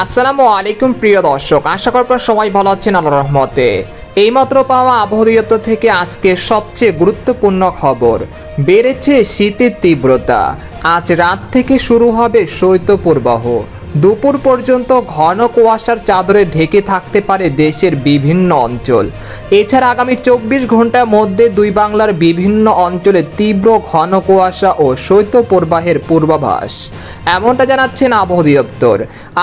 আসসালামু আলাইকুম প্রিয় দর্শক, আশা করি আপনারা সবাই ভালো আছেন আল্লাহর রহমতে। এইমাত্র পাওয়া আবহাওয়া দপ্তর থেকে আজকে সবচেয়ে গুরুত্বপূর্ণ খবর, বেড়েছে শীতের তীব্রতা। আজ রাত থেকে শুরু হবে শৈত্যপ্রবাহ। দুপুর পর্যন্ত ঘন কুয়াশার চাদরে ঢেকে থাকতে পারে দেশের বিভিন্ন অঞ্চল। এছাড়া আগামী 24 ঘন্টার মধ্যে দুই বাংলার বিভিন্ন অঞ্চলে তীব্র ঘন কুয়াশা ও শৈত্যপ্রবাহের পূর্বাভাস, এমনটা জানাচ্ছেন আবহাওয়া দপ্তর।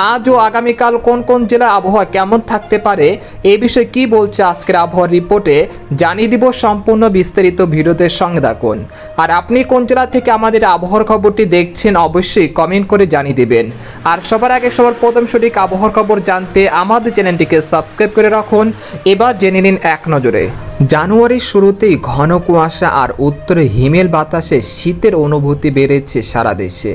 আজ ও আগামীকাল কোন কোন জেলার আবহাওয়া কেমন থাকতে পারে, এই বিষয়ে কি বলছে আজকের আবহাওয়ার রিপোর্টে জানিয়ে দিব। সম্পূর্ণ বিস্তারিত ভিডিওতে সঙ্গে থাকুন। আর আপনি কোন জেলা থেকে আমাদের আবহাওয়ার খবরটি দেখছেন অবশ্যই কমেন্ট করে জানিয়ে দেবেন। আর সবার আগে সবার প্রথম সঠিক আবহাওয়ার খবর জানতে আমাদের চ্যানেলটিকে সাবস্ক্রাইব করে রাখুন। এবার জেনে নিন এক নজরে। জানুয়ারির শুরুতেই ঘন কুয়াশা আর উত্তরে হিমেল বাতাসে শীতের অনুভূতি বেড়েছে সারা দেশে।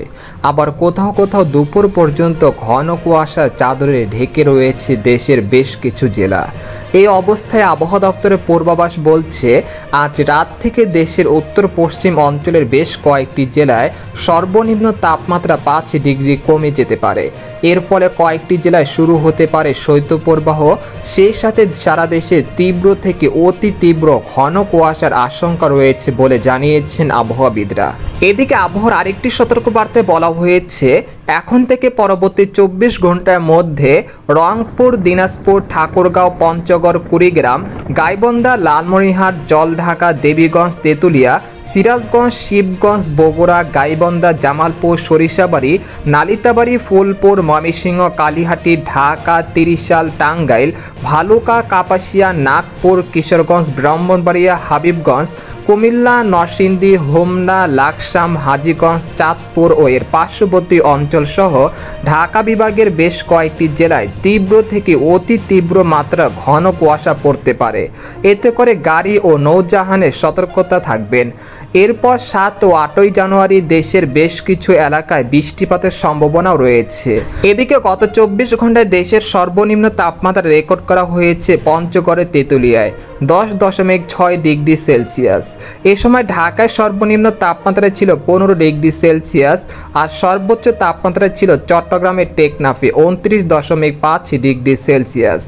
আবার কোথাও কোথাও দুপুর পর্যন্ত ঘন কুয়াশার চাদরে ঢেকে রয়েছে দেশের বেশ কিছু জেলা। এই অবস্থায় আবহাওয়া দপ্তরের পূর্বাভাস বলছে, আজ রাত থেকে দেশের উত্তর পশ্চিম অঞ্চলের বেশ কয়েকটি জেলায় সর্বনিম্ন তাপমাত্রা 5 ডিগ্রি কমে যেতে পারে। এর ফলে কয়েকটি জেলায় শুরু হতে পারে শৈত্যপ্রবাহ। সেই সাথে সারা দেশে তীব্র থেকে অতি তীব্র ঘন কুয়াশার আশঙ্কা রয়েছে বলে জানিয়েছেন আবহাওয়াবিদরা। এদিকে আবহাওয়ার আরেকটি সতর্কবার্তায় বলা হয়েছে, এখন থেকে পরবর্তী 24 ঘন্টার মধ্যে রংপুর, দিনাজপুর, ঠাকুরগাঁও, পঞ্চগড়, কুড়িগ্রাম, গাইবান্ধা, লালমনিরহাট, জলঢাকা, দেবীগঞ্জ, তেঁতুলিয়া, সিরাজগঞ্জ, শিবগঞ্জ, বগুড়া, গাইবান্ধা, জামালপুর, সরিষাবাড়ি, নালিতাবাড়ি, ফুলপুর, ময়মনসিংহ, কালিহাটি, ঢাকা, তিরিশাল, টাঙ্গাইল, ভালুকা, কাপাসিয়া, নাগপুর, কিশোরগঞ্জ, ব্রাহ্মণবাড়িয়া, হাবিবগঞ্জ, কুমিল্লা, নরসিংদী, হোমনা, লাকসাম, হাজীগঞ্জ, চাঁদপুর ও এর পার্শ্ববর্তী অঞ্চল সহ ঢাকা বিভাগের বেশ কয়েকটি জেলায় তীব্র থেকে অতি তীব্র মাত্রা ঘন কুয়াশা পড়তে পারে। এতে করে গাড়ি ও নৌযানে সতর্কতা থাকবেন। এরপর 7 ও 8ই জানুয়ারি দেশের বেশ কিছু এলাকায় বৃষ্টিপাতের সম্ভাবনাও রয়েছে। এদিকে গত 24 ঘন্টায় দেশের সর্বনিম্ন তাপমাত্রা রেকর্ড করা হয়েছে পঞ্চগড়ের তেঁতুলিয়ায় 10.6 ডিগ্রি সেলসিয়াস। এ সময় ঢাকায় সর্বনিম্ন তাপমাত্রা ছিল 15 ডিগ্রি সেলসিয়াস আর সর্বোচ্চ তাপমাত্রা ছিল চট্টগ্রামের টেকনাফে 29.5 ডিগ্রি সেলসিয়াস।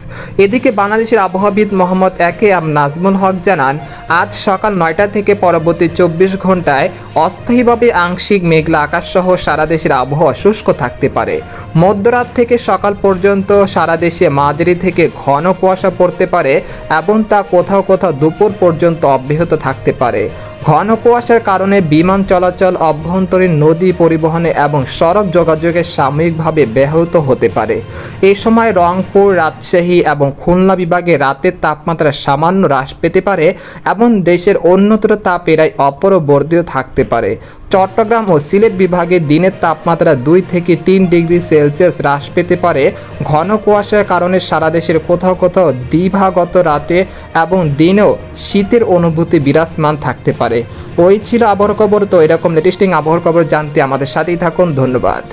এদিকে বাংলাদেশের আবহাওয়াবিদ মোহাম্মদ একেএম নাজমুল হক জানান, আজ সকাল 9টা থেকে পরবর্তী 24 ঘন্টায় অস্থায়ীভাবে আংশিক মেঘলা আকাশ সহ সারা দেশের আবহাওয়া শুষ্ক থাকতে পারে। মধ্যরাত থেকে সকাল পর্যন্ত সারা দেশে মাঝারি থেকে ঘন কুয়াশা পড়তে পারে এবং তা কোথাও কোথাও দুপুর পর্যন্ত অব্যাহত থাকতে পারে। ঘন কুয়াশার কারণে বিমান চলাচল, অভ্যন্তরীণ নদী পরিবহনে এবং সড়ক যোগাযোগে সাময়িকভাবে ব্যাহত হতে পারে। এই সময় রংপুর, রাজশাহী এবং খুলনা বিভাগে রাতের তাপমাত্রা সামান্য হ্রাস পেতে পারে এবং দেশের অন্যত্র তা প্রায় অপরিবর্তিত থাকতে পারে। চট্টগ্রাম ও সিলেট বিভাগে দিনের তাপমাত্রা 2 থেকে 3 ডিগ্রি সেলসিয়াস হ্রাস পেতে পারে। ঘন কুয়াশার কারণে সারা দেশের কোথাও কোথাও দিবাগত রাতে এবং দিনেও শীতের অনুভূতি বিরাজমান থাকতে পারে। ওই ছিল আবহাওয়ার খবর। তো এরকম লেটেস্টিং আবহাওয়ার খবর জানতে আমাদের সাথেই থাকুন। ধন্যবাদ।